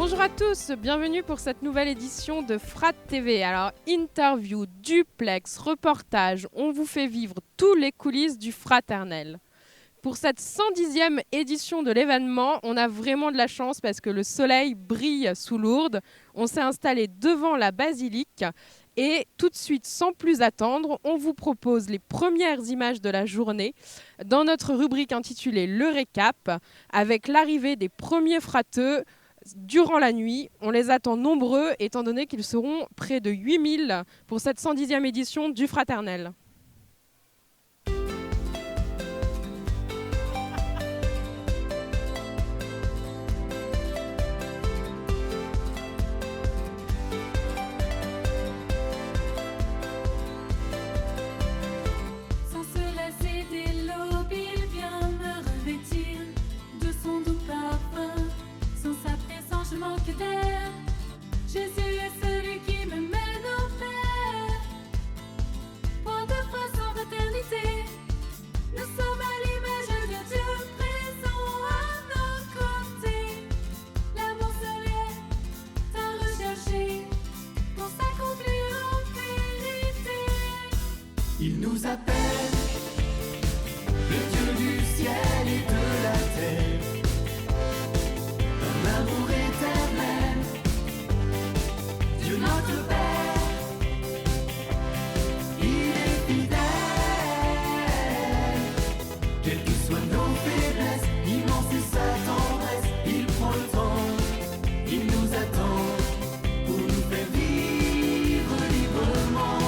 Bonjour à tous, bienvenue pour cette nouvelle édition de Frat TV. Alors, interview, duplex, reportage, on vous fait vivre tous les coulisses du fraternel. Pour cette 110e édition de l'événement, on a vraiment de la chance parce que le soleil brille sous Lourdes. On s'est installé devant la basilique et tout de suite, sans plus attendre, on vous propose les premières images de la journée dans notre rubrique intitulée Le Récap avec l'arrivée des premiers frateux durant la nuit. On les attend nombreux étant donné qu'ils seront près de 8000 pour cette 110e édition du Fraternel. Jésus est celui qui me mène au Père. Point de foi sans fraternité. Nous sommes à l'image de Dieu présent à nos côtés. L'amour seul est à rechercher pour s'accomplir en vérité. Il nous appelle, le Dieu du ciel et de la terre. Un amour éternel. Dieu notre Père, il est fidèle. Quelles que soient nos faiblesses, immense est sa tendresse. Il prend le temps, il nous attend pour nous faire vivre librement.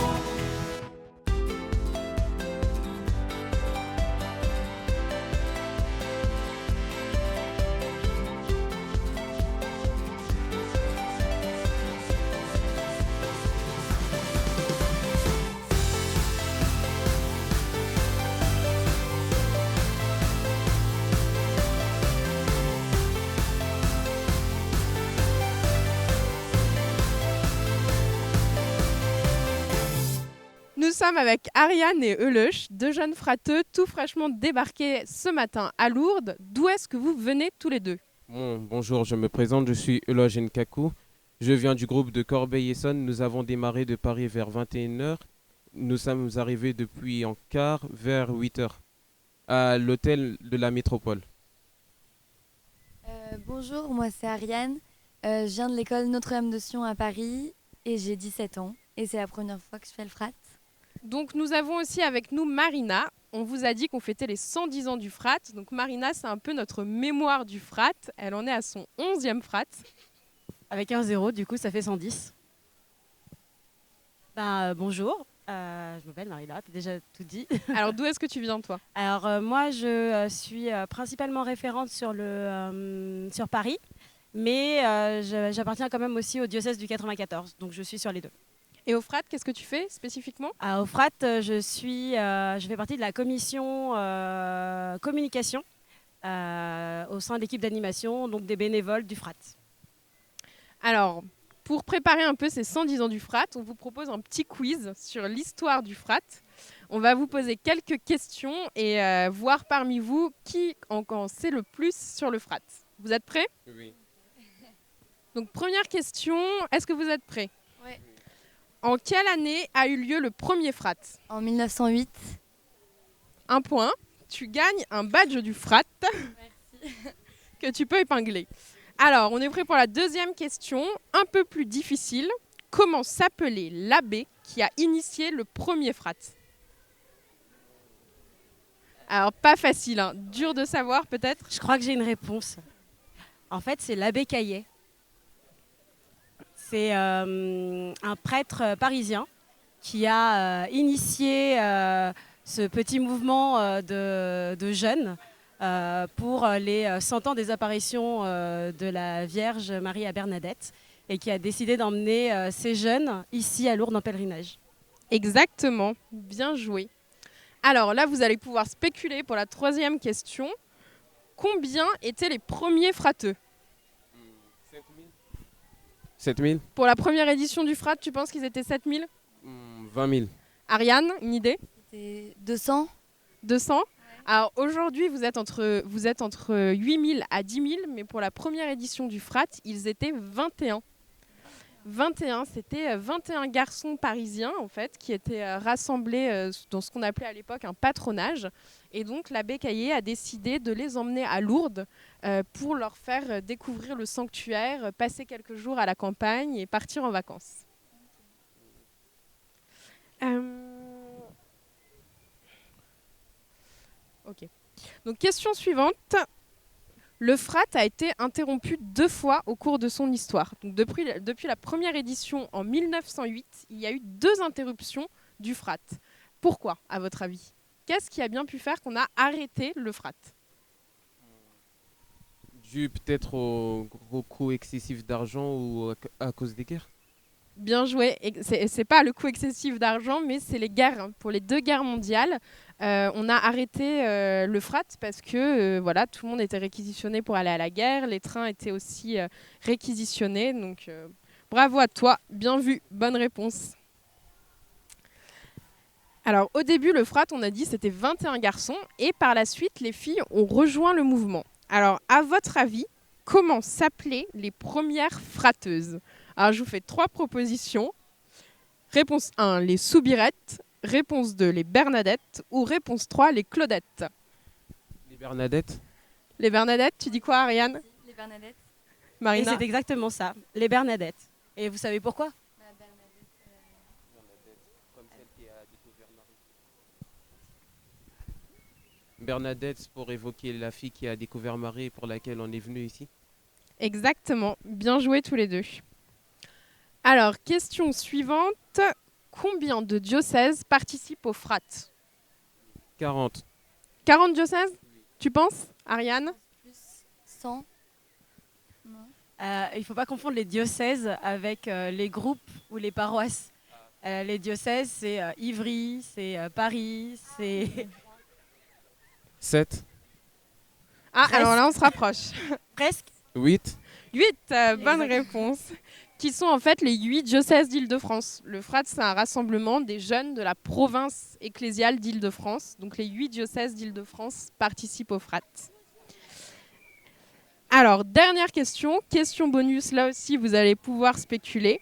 Nous sommes avec Ariane et Euloche, deux jeunes frateux tout fraîchement débarqués ce matin à Lourdes. D'où est-ce que vous venez tous les deux ? Bonjour, je me présente, je suis Euloche Nkaku. Je viens du groupe de Corbeil-Essonnes. Nous avons démarré de Paris vers 21h. Nous sommes arrivés depuis en quart vers 8h à l'hôtel de la métropole. Bonjour, moi c'est Ariane. Je viens de l'école Notre-Dame de Sion à Paris et j'ai 17 ans. Et c'est la première fois que je fais le frat. Donc nous avons aussi avec nous Marina. On vous a dit qu'on fêtait les 110 ans du frat. Donc Marina, c'est un peu notre mémoire du frat. Elle en est à son 11e frat. Avec un 0, du coup, ça fait 110. Bonjour, je m'appelle Marina, tu as déjà tout dit. Alors d'où est-ce que tu viens toi ? Alors moi, je suis principalement référente sur Paris, mais j'appartiens quand même aussi au diocèse du 94, donc je suis sur les deux. Et au frat, qu'est-ce que tu fais spécifiquement ? Au frat, je fais partie de la commission communication au sein de l'équipe d'animation, donc des bénévoles du frat. Alors, pour préparer un peu ces 110 ans du frat, on vous propose un petit quiz sur l'histoire du frat. On va vous poser quelques questions et voir parmi vous qui en sait le plus sur le frat. Vous êtes prêts ? Oui. Donc, première question, est-ce que vous êtes prêts ? Oui. En quelle année a eu lieu le premier frat ? En 1908. Un point. Tu gagnes un badge du frat. Merci. Que tu peux épingler. Alors, on est prêt pour la deuxième question, un peu plus difficile. Comment s'appelait l'abbé qui a initié le premier frat ? Alors, pas facile, hein. Dur de savoir peut-être. Je crois que j'ai une réponse. En fait, c'est l'abbé Caillet. C'est un prêtre parisien qui a initié ce petit mouvement de jeunes pour les 100 ans des apparitions de la Vierge Marie à Bernadette et qui a décidé d'emmener ces jeunes ici à Lourdes en pèlerinage. Exactement, bien joué. Alors là, vous allez pouvoir spéculer pour la troisième question. Combien étaient les premiers frateux ? 7000 Pour la première édition du frat, tu penses qu'ils étaient 7000 ? 20 000. Ariane, une idée ? C'était 200. 200 ? Alors aujourd'hui, vous êtes entre 8 000 à 10 000, mais pour la première édition du Frat, ils étaient 21. 21, c'était 21 garçons parisiens en fait qui étaient rassemblés dans ce qu'on appelait à l'époque un patronage. Et donc l'abbé Caillé a décidé de les emmener à Lourdes pour leur faire découvrir le sanctuaire, passer quelques jours à la campagne et partir en vacances. Ok. Donc question suivante. Le Frat a été interrompu 2 fois au cours de son histoire. Donc depuis la première édition en 1908, il y a eu 2 interruptions du Frat. Pourquoi, à votre avis? Qu'est-ce qui a bien pu faire qu'on a arrêté le Frat? Dû peut-être au gros coût excessif d'argent ou à cause des guerres. Bien joué. C'est pas le coût excessif d'argent, mais c'est les guerres. Hein. Pour les 2 guerres mondiales, on a arrêté le Frat parce que voilà, tout le monde était réquisitionné pour aller à la guerre. Les trains étaient aussi réquisitionnés. Donc bravo à toi. Bien vu. Bonne réponse. Alors au début, le Frat, on a dit c'était 21 garçons. Et par la suite, les filles ont rejoint le mouvement. Alors à votre avis, comment s'appelaient les premières fratteuses? Alors, je vous fais 3 propositions. Réponse 1, les Soubirettes. Réponse 2, les Bernadettes. Ou réponse 3, les Claudettes. Les Bernadettes. Les Bernadettes, tu dis quoi, Ariane? Les Bernadettes. Et Marina? c'est exactement ça, les Bernadettes. Et vous savez pourquoi? Comme celle qui a découvert Marie. Bernadette, pour évoquer la fille qui a découvert Marie et pour laquelle on est venu ici. Exactement. Bien joué tous les 2. Alors, question suivante. Combien de diocèses participent au Frat? 40. 40 diocèses? Tu penses, Ariane? Plus 100. Non. Il ne faut pas confondre les diocèses avec les groupes ou les paroisses. Les diocèses, c'est Ivry, c'est Paris, c'est 7. Ah, Presque. alors là, on se rapproche. presque. 8. 8, bonne Exact. réponse. Qui sont en fait les 8 diocèses d'Île-de-France. Le Frat, c'est un rassemblement des jeunes de la province ecclésiale d'Île-de-France. Donc les 8 diocèses d'Île-de-France participent au Frat. Alors, dernière question, question bonus, là aussi vous allez pouvoir spéculer.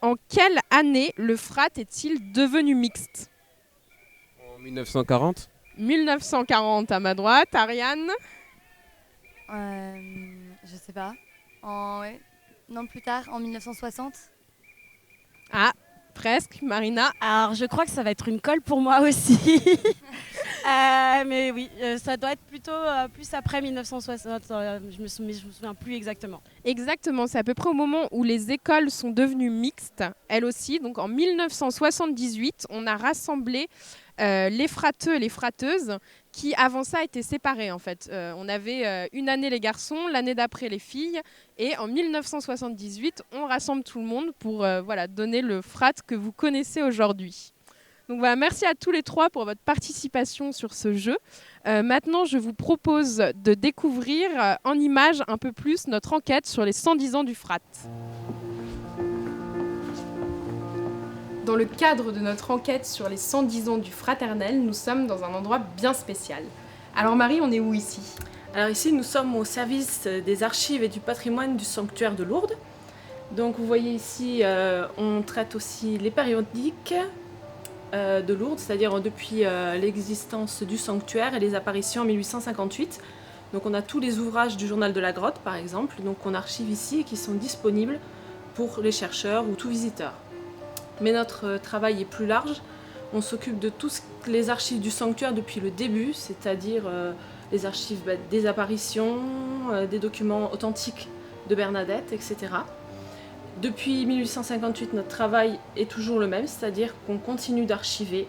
En quelle année le Frat est-il devenu mixte? En 1940. 1940 à ma droite, Ariane. Je sais pas. Ouais. Non, plus tard, en 1960. Ah, presque, Marina. Alors, je crois que ça va être une colle pour moi aussi. Mais oui, ça doit être plutôt plus après 1960. Je me souviens plus exactement. Exactement, c'est à peu près au moment où les écoles sont devenues mixtes, elles aussi. Donc en 1978, on a rassemblé les frateux et les fratteuses qui, avant ça, étaient séparés en fait. On avait une année les garçons, l'année d'après les filles. Et en 1978, on rassemble tout le monde pour donner le frat que vous connaissez aujourd'hui. Donc voilà, merci à tous les 3 pour votre participation sur ce jeu. Maintenant, je vous propose de découvrir en images un peu plus notre enquête sur les 110 ans du Frat. Dans le cadre de notre enquête sur les 110 ans du Fraternel, nous sommes dans un endroit bien spécial. Alors Marie, on est où ici? Alors ici, nous sommes au service des archives et du patrimoine du sanctuaire de Lourdes. Donc vous voyez ici, on traite aussi les périodiques de Lourdes, c'est-à-dire depuis l'existence du sanctuaire et les apparitions en 1858. Donc on a tous les ouvrages du journal de la grotte, par exemple, donc on archive ici et qui sont disponibles pour les chercheurs ou tout visiteur. Mais notre travail est plus large. On s'occupe de toutes les archives du sanctuaire depuis le début, c'est-à-dire les archives des apparitions, des documents authentiques de Bernadette, etc. Depuis 1858, notre travail est toujours le même, c'est-à-dire qu'on continue d'archiver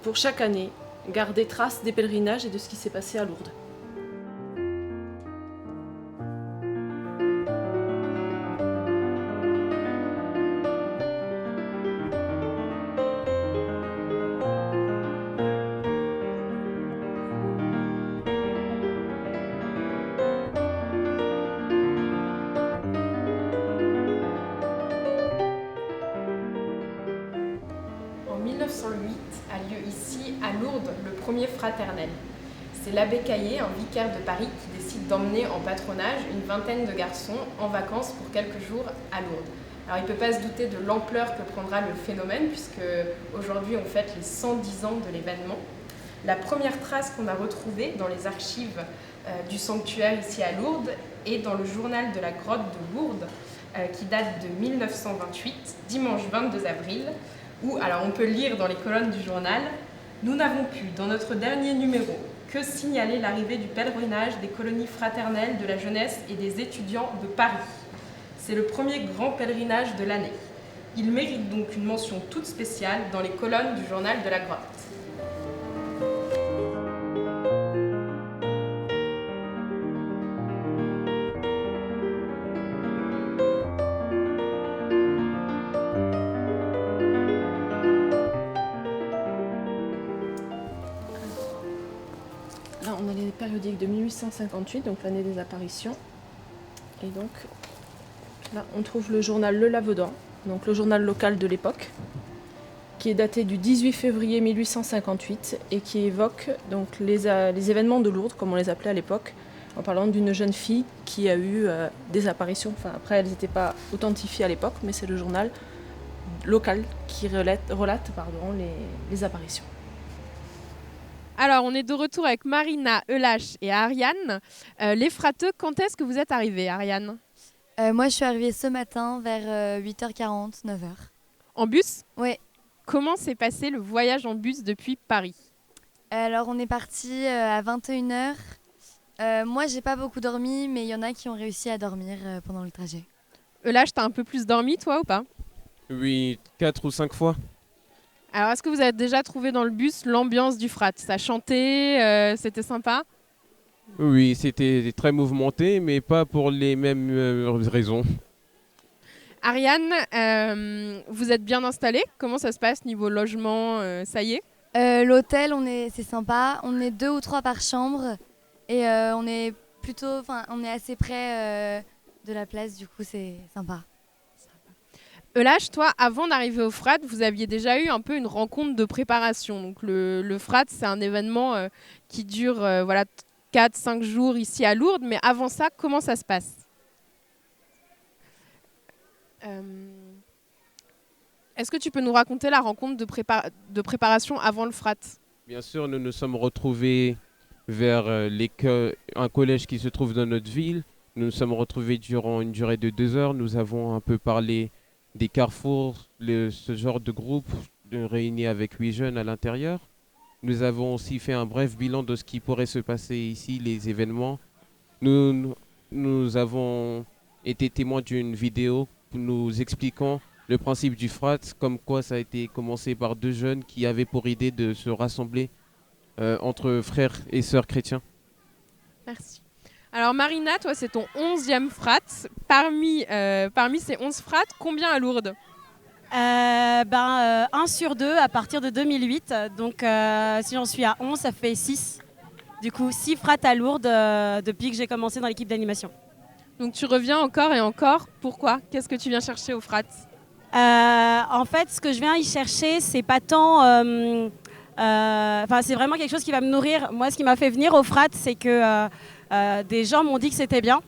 pour chaque année, garder trace des pèlerinages et de ce qui s'est passé à Lourdes. En 1908 a lieu ici, à Lourdes, le premier fraternel. C'est l'abbé Caillé, un vicaire de Paris, qui décide d'emmener en patronage une vingtaine de garçons en vacances pour quelques jours à Lourdes. Alors il ne peut pas se douter de l'ampleur que prendra le phénomène, puisque aujourd'hui on fête les 110 ans de l'événement. La première trace qu'on a retrouvée dans les archives du sanctuaire ici à Lourdes est dans le journal de la grotte de Lourdes, qui date de 1928, dimanche 22 avril, où alors on peut lire dans les colonnes du journal « Nous n'avons pu, dans notre dernier numéro, que signaler l'arrivée du pèlerinage des colonies fraternelles de la jeunesse et des étudiants de Paris. C'est le premier grand pèlerinage de l'année. Il mérite donc une mention toute spéciale dans les colonnes du journal de la grotte. » Là, on a les périodiques de 1858, donc l'année des apparitions. Et donc, là, on trouve le journal Le Lavedan, donc le journal local de l'époque, qui est daté du 18 février 1858 et qui évoque donc les événements de Lourdes, comme on les appelait à l'époque, en parlant d'une jeune fille qui a eu des apparitions. Enfin, après, elles n'étaient pas authentifiées à l'époque, mais c'est le journal local qui relate les apparitions. Alors, on est de retour avec Marina, Eulache et Ariane. Les frateux, quand est-ce que vous êtes arrivés, Ariane? Moi, je suis arrivée ce matin vers 8h40, 9h. En bus? Oui. Comment s'est passé le voyage en bus depuis Paris? Alors, on est parti à 21h. Moi, j'ai pas beaucoup dormi, mais il y en a qui ont réussi à dormir pendant le trajet. Eulache, t'as un peu plus dormi, toi, ou pas? Oui, 4 ou 5 fois. Alors, est-ce que vous avez déjà trouvé dans le bus l'ambiance du frat? Ça chantait, c'était sympa? Oui, c'était très mouvementé, mais pas pour les mêmes raisons. Ariane, vous êtes bien installée? Comment ça se passe niveau logement? Ça y est? L'hôtel, c'est sympa. On est 2 ou 3 par chambre et on est assez près de la place. Du coup, c'est sympa. Eulache, toi, avant d'arriver au FRAT, vous aviez déjà eu un peu une rencontre de préparation. Donc le FRAT, c'est un événement qui dure 4-5 jours ici à Lourdes. Mais avant ça, comment ça se passe? Est-ce que tu peux nous raconter la rencontre de préparation avant le FRAT? Bien sûr, nous nous sommes retrouvés vers un collège qui se trouve dans notre ville. Nous nous sommes retrouvés durant une durée de 2 heures. Nous avons un peu parlé des carrefours, ce genre de groupe réuni avec 8 jeunes à l'intérieur. Nous avons aussi fait un bref bilan de ce qui pourrait se passer ici, les événements. Nous avons été témoins d'une vidéo nous expliquant le principe du frat, comme quoi ça a été commencé par 2 jeunes qui avaient pour idée de se rassembler entre frères et sœurs chrétiens. Merci. Alors Marina, toi c'est ton 11e frat. Parmi ces 11 frats, combien à Lourdes? 1 sur 2 à partir de 2008. Donc si j'en suis à 11, ça fait 6. Du coup, 6 frats à Lourdes depuis que j'ai commencé dans l'équipe d'animation. Donc tu reviens encore et encore. Pourquoi? Qu'est-ce que tu viens chercher au frat? En fait, ce que je viens y chercher, c'est pas tant... c'est vraiment quelque chose qui va me nourrir. Moi, ce qui m'a fait venir au frat, c'est que des gens m'ont dit que c'était bien.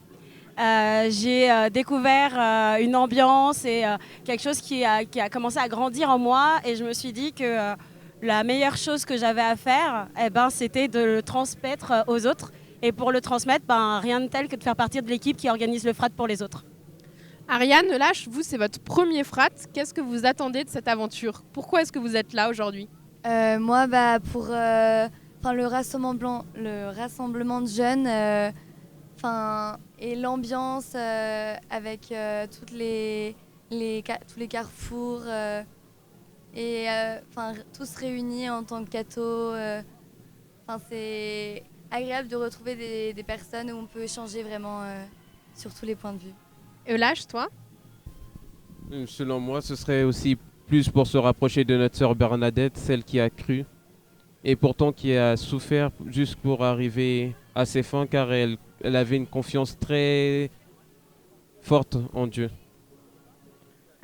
J'ai découvert une ambiance et quelque chose qui a commencé à grandir en moi. Et je me suis dit que la meilleure chose que j'avais à faire, c'était de le transmettre aux autres. Et pour le transmettre, rien de tel que de faire partie de l'équipe qui organise le frat pour les autres. Ariane, Eulache, vous, c'est votre premier frat. Qu'est-ce que vous attendez de cette aventure? Pourquoi est-ce que vous êtes là aujourd'hui? Moi, pour le rassemblement de jeunes et l'ambiance avec tous les carrefours tous réunis en tant que catho. C'est agréable de retrouver des personnes où on peut échanger vraiment sur tous les points de vue. Eulache, toi? Selon moi, ce serait aussi plus pour se rapprocher de notre sœur Bernadette, celle qui a cru, et pourtant qui a souffert juste pour arriver à ses fins, car elle avait une confiance très forte en Dieu.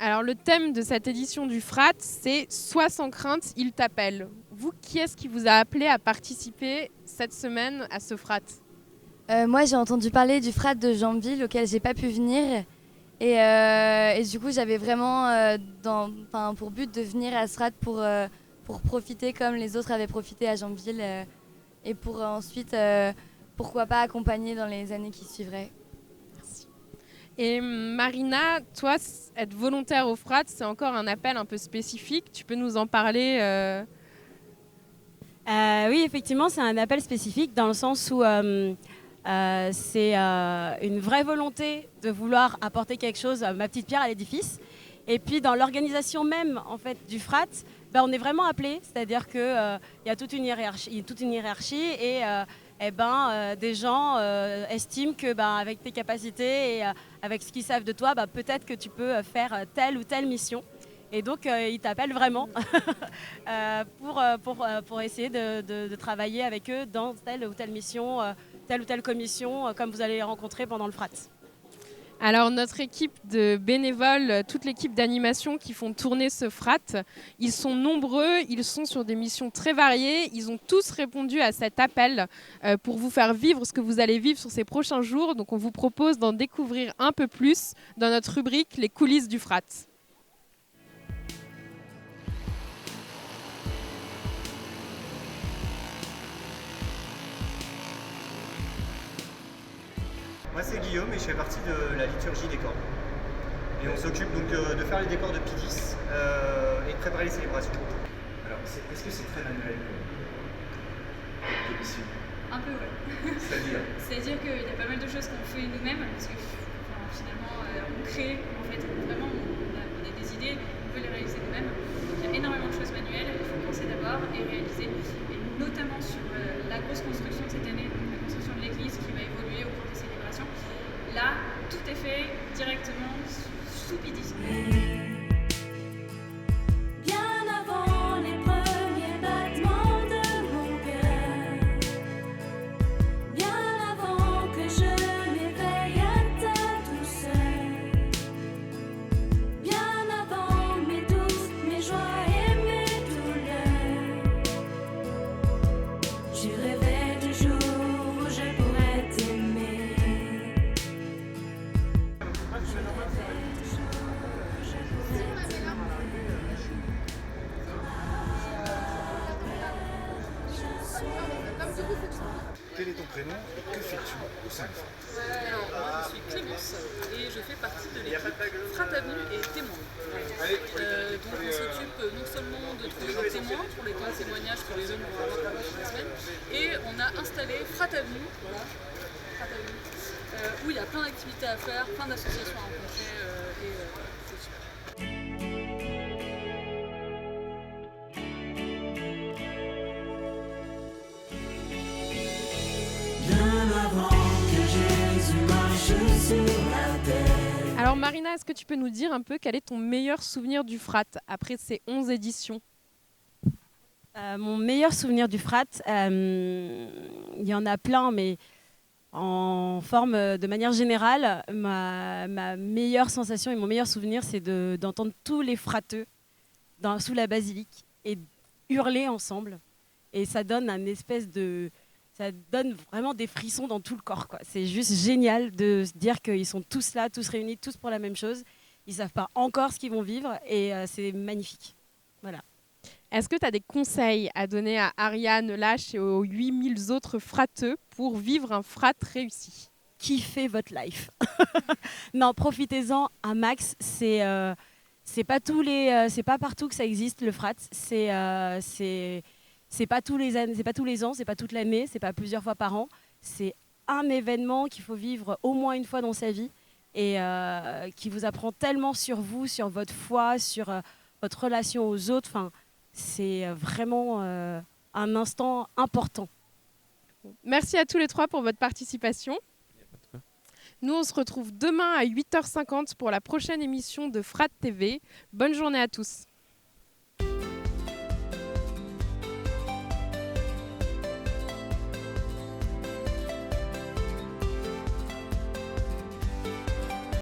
Alors le thème de cette édition du Frat, c'est « Sois sans crainte, il t'appelle ». Vous, qui est-ce qui vous a appelé à participer cette semaine à ce Frat? Moi, j'ai entendu parler du Frat de Jambille auquel j'ai pas pu venir. Et du coup, j'avais vraiment pour but de venir à ce Frat pour profiter comme les autres avaient profité à Jambille et pour ensuite, pourquoi pas, accompagner dans les années qui suivraient. Merci. Et Marina, toi, être volontaire au Frat, c'est encore un appel un peu spécifique. Tu peux nous en parler Oui, effectivement, c'est un appel spécifique dans le sens où c'est une vraie volonté de vouloir apporter quelque chose, ma petite pierre à l'édifice. Et puis dans l'organisation même en fait, du Frat, on est vraiment appelé, c'est-à-dire qu'il y a toute une hiérarchie et des gens estiment que avec tes capacités et avec ce qu'ils savent de toi, peut-être que tu peux faire telle ou telle mission. Et donc, ils t'appellent vraiment pour essayer de travailler avec eux dans telle ou telle mission, telle ou telle commission, comme vous allez les rencontrer pendant le Frat. Alors, notre équipe de bénévoles, toute l'équipe d'animation qui font tourner ce Frat, ils sont nombreux, ils sont sur des missions très variées. Ils ont tous répondu à cet appel pour vous faire vivre ce que vous allez vivre sur ces prochains jours. Donc, on vous propose d'en découvrir un peu plus dans notre rubrique « Les coulisses du Frat ». Moi c'est Guillaume et je fais partie de la liturgie des corps. Et on s'occupe donc de faire les décors de P10 et de préparer les célébrations. Alors est-ce que c'est très manuel comme émission? Un peu, ouais. C'est-à-dire qu'il y a pas mal de choses qu'on fait nous-mêmes, parce que finalement on crée, en fait, vraiment on a des idées, on peut les réaliser nous-mêmes. Donc il y a énormément de choses manuelles, il faut penser d'abord et réaliser. Et notamment sur la grosse construction de cette année, donc la construction de l'église qui va évoluer au cours des célébrations. Là, tout est fait directement sous P10. Bien avant les premiers battements de mon cœur, bien avant que je m'éveille à ta douceur, bien avant mes doutes, mes joies et mes douleurs, je rêvais du jour où je pourrais t'aimer. Quel est ton prénom et que fais-tu au sein du Frat? Alors, moi, je suis Clémence et je fais partie de l'équipe Frat Avenue et Témoins. Donc, on s'occupe non seulement de trouver des témoins pour les temps de témoignage que les jeunes vont avoir pendant la semaine, et on a installé Frat Avenue, où il y a plein d'activités à faire, plein d'associations à rencontrer, et c'est super. Alors Marina, est-ce que tu peux nous dire un peu quel est ton meilleur souvenir du Frat après ces 11 éditions? Mon meilleur souvenir du Frat, il y en a plein, mais en forme de manière générale, ma meilleure sensation et mon meilleur souvenir, c'est d'entendre tous les frateux sous la basilique et hurler ensemble. Et ça donne ça donne vraiment des frissons dans tout le corps, quoi. C'est juste génial de se dire qu'ils sont tous là, tous réunis, tous pour la même chose. Ils ne savent pas encore ce qu'ils vont vivre et c'est magnifique. Voilà. Est-ce que tu as des conseils à donner à Ariane Lâche et aux 8000 autres frateux pour vivre un Frat réussi? Kiffez votre life. Non, profitez-en un max. C'est pas partout que ça existe, le Frat. C'est pas tous les ans, c'est pas toute l'année, c'est pas plusieurs fois par an. C'est un événement qu'il faut vivre au moins une fois dans sa vie et qui vous apprend tellement sur vous, sur votre foi, sur votre relation aux autres. Enfin, c'est vraiment un instant important. Merci à tous les trois pour votre participation. Nous, on se retrouve demain à 8h50 pour la prochaine émission de Frat TV. Bonne journée à tous.